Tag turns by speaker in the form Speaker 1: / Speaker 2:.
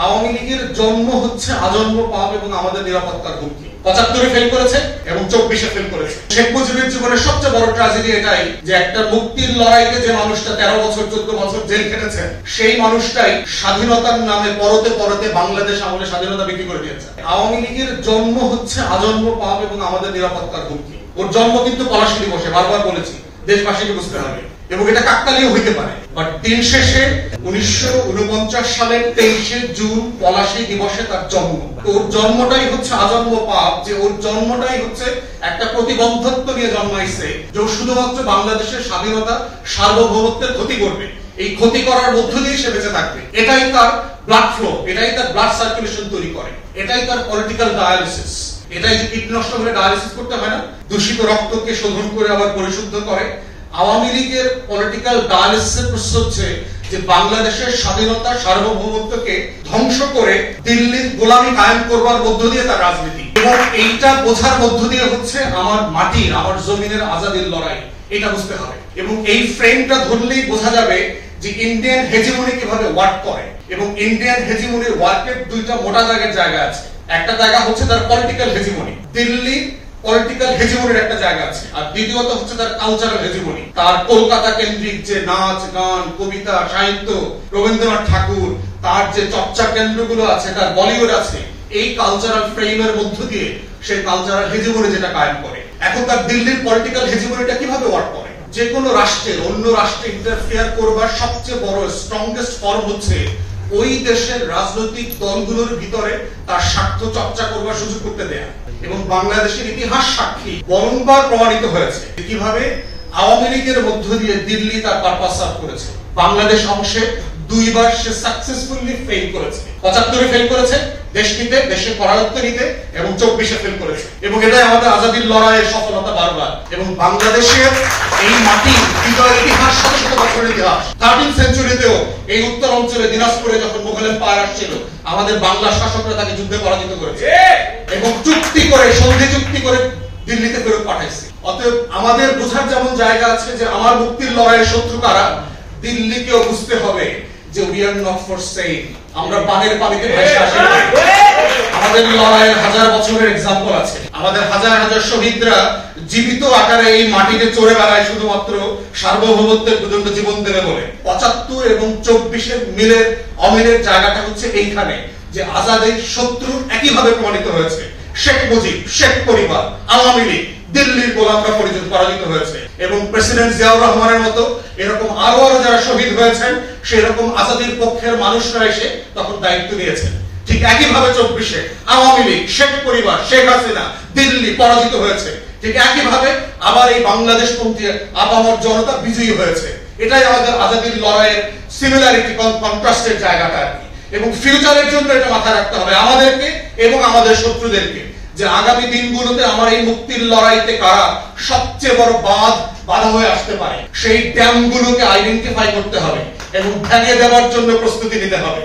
Speaker 1: আওয়ামী লীগের জন্ম হচ্ছে আজন্ম পাপ এবং আমাদের নিরাপত্তার হুমকি। ৭৫-এ ফেল করেছে এবং ২৪-এ ফেল করেছে। শেখ মুজিবের জীবনের সবচেয়ে বড় ট্র্যাজেডি এটাই যে একটা মুক্তির লড়াইতে যে মানুষটা ১৩ বছর ১৪ বছর জেল খেটেছে সেই মানুষটাই স্বাধীনতার নামে পরতে পরতে বাংলাদেশ আমলে স্বাধীনতা বিক্রি করে দিয়েছে। আওয়ামী লীগের জন্ম হচ্ছে আজন্ম পাপ এবং আমাদের নিরাপত্তার হুমকি। ওর জন্ম কিন্তু পলাশী দিবসে, বারবার বলেছি, দেশবাসীকে বুঝতে হবে, এবং এটা কাকতালীয় হইতে পারে, বাট দিন শেষে ১৯৪৯ সালের ২৩শে জুন পলাশী দিবসে তার জন্ম। ওর জন্মটাই হচ্ছে আজন্ম পাপ, যে ওর জন্মটাই হচ্ছে একটা প্রতিবন্ধত্ব নিয়ে জন্মাইছে যে শুধুমাত্র বাংলাদেশের স্বাধীনতা সার্বভৌমত্বের ক্ষতি করবে, এই ক্ষতি করার মধ্য দিয়ে সে বেঁচে থাকবে। এটাই তার ব্লাড ফ্লো, এটাই তার ব্লাড সার্কুলেশন তৈরি করে, এটাই তার পলিটিক্যাল ডায়ালিসিস। এটাই যে কিডনি নষ্ট হলে ডায়ালিসিস করতে হয় না, দূষিত রক্তকে শোধন করে আবার পরিশুদ্ধ করে। আওয়ামী লীগের পলিটিক্যাল ডায়ালিসিসের প্রশ্ন হচ্ছে যে বাংলাদেশের স্বাধীনতা সার্বভৌমত্বকে ধ্বংস করে দিল্লির গোলামি কায়েম করবার মধ্য দিয়ে তার রাজনীতি, এবং এইটা বোঝার মধ্য দিয়ে হচ্ছে আমার মাটির, আমার জমিনের আজাদির লড়াই। এটা বুঝতে হবে, এবং এই ফ্রেমটা ধরলেই বোঝা যাবে যে ইন্ডিয়ান হেজিমনি কিভাবে ওয়ার্ক করে। এবং ইন্ডিয়ান হেজিমনির ওয়ার্কের দুইটা মোটা জায়গা আছে। একটা জায়গা হচ্ছে তার পলিটিক্যাল হেজিমনি, দিল্লি পলিটিক্যাল হেজিমনির একটা জায়গা আছে, আর দ্বিতীয়ত হচ্ছে তার কালচারাল হেজিমনি। তার কলকাতা কেন্দ্রিক যে নাচ গান কবিতা সাহিত্য, রবীন্দ্রনাথ ঠাকুর, তার যে চর্চা কেন্দ্রগুলো আছে, তার বলিউড আছে, এই কালচারাল ফ্রেমের মধ্য দিয়ে সেই কালচারাল হেজিমনি যেটা কায়েম করে। এখন তার দিল্লির পলিটিক্যাল হেজিমনিটা কিভাবে ওয়ার্ক করে? যে কোনো রাষ্ট্রের অন্য রাষ্ট্রে ইন্টারফেয়ার করবার সবচেয়ে বড় স্ট্রংগেস্ট ফর্ম হচ্ছে ওই দেশের রাজনৈতিক দলগুলোর ভিতরে তার স্বার্থ চর্চা করবার সুযোগ করতে দেয়া। এবং বাংলাদেশের ইতিহাস সাক্ষী বারংবার প্রমাণিত হয়েছে কিভাবে আওয়ামী লীগের মধ্য দিয়ে দিল্লি তার পারপাস সার্ভ করেছে। বাংলাদেশ অংশে দুইবার সে সাকসেসফুলি ফেল করেছে। ৭৫-এ ফেল করেছে দেশ নিতে, দেশের পরায়ত্ত নিতে, এবং ২৪-এ ফেল করেছে। এবং এটাই আমাদের আজাদির লড়াইয়ের সফলতা বারবার। এবং বাংলাদেশের এই মাটি বিজয়ের ইতিহাস, শত শত বছরের ইতিহাস। 13th সেঞ্চুরিতেও এই উত্তর অঞ্চলে দিনাজপুরে যখন মুঘল এম্পায়ার আসছিল, আমাদের বাংলা শাসকরা তাকে যুদ্ধে পরাজিত করেছে এবং চুক্তি করে, সন্ধি চুক্তি করে দিল্লিতে ফেরত পাঠাইছে। অতএব আমাদের বোঝার যেমন জায়গা আছে যে আমার মুক্তির লড়াইয়ের শত্রু কারা, দিল্লিকেও বুঝতে হবে যে we are not for sale. আমরা পানির পানিতে ভেসে আসি। আমাদের লড়াইয়ের হাজার বছরের এক্সাম্পল আছে। আমাদের হাজার হাজার শহীদরা জীবিত আকারে এই মাটিতে চড়ে বেড়ায় শুধুমাত্র সার্বভৌমত্বের পর্যন্ত জীবন দেবে বলে। ৭৫ এবং ২৪-এর মিলের অমিলের জায়গাটা হচ্ছে এইখানে, যে আজাদের শত্রু একইভাবে প্রমাণিত হয়েছে। শেখ মুজিব, শেখ পরিবার, আওয়ামী লীগ, দিল্লির গোলামরা পরাজিত হয়েছে, এবং প্রেসিডেন্ট জিয়াউর রহমানের মতো এরকম আরো যারা শহীদ হয়েছেন, সেরকম আজাদির পক্ষের মানুষরা এসে তখন দায়িত্ব নিয়েছেন। ঠিক একইভাবে ২৪-এ আওয়ামী লীগ, শেখ পরিবার, শেখ হাসিনা, দিল্লি পরাজিত হয়েছে। ঠিক একইভাবে আবার এই বাংলাদেশপন্থী আপামর জনতা বিজয়ী হয়েছে। এটাই আমাদের আজাদির লড়াইয়ের সিমিলারিটি, কন্ট্রাস্টের জায়গাটা আর কি। এবং ফিউচারের জন্য এটা মাথায় রাখতে হবে আমাদেরকে এবং আমাদের শত্রুদেরকে, যে আগামী দিনগুলোতে আমার এই মুক্তির লড়াইতে কারা সবচেয়ে বড় বাধা হয়ে আসতে পারে, সেই ড্যামগুলোকে আইডেন্টিফাই করতে হবে এবং ভেঙে দেওয়ার জন্য প্রস্তুতি নিতে হবে।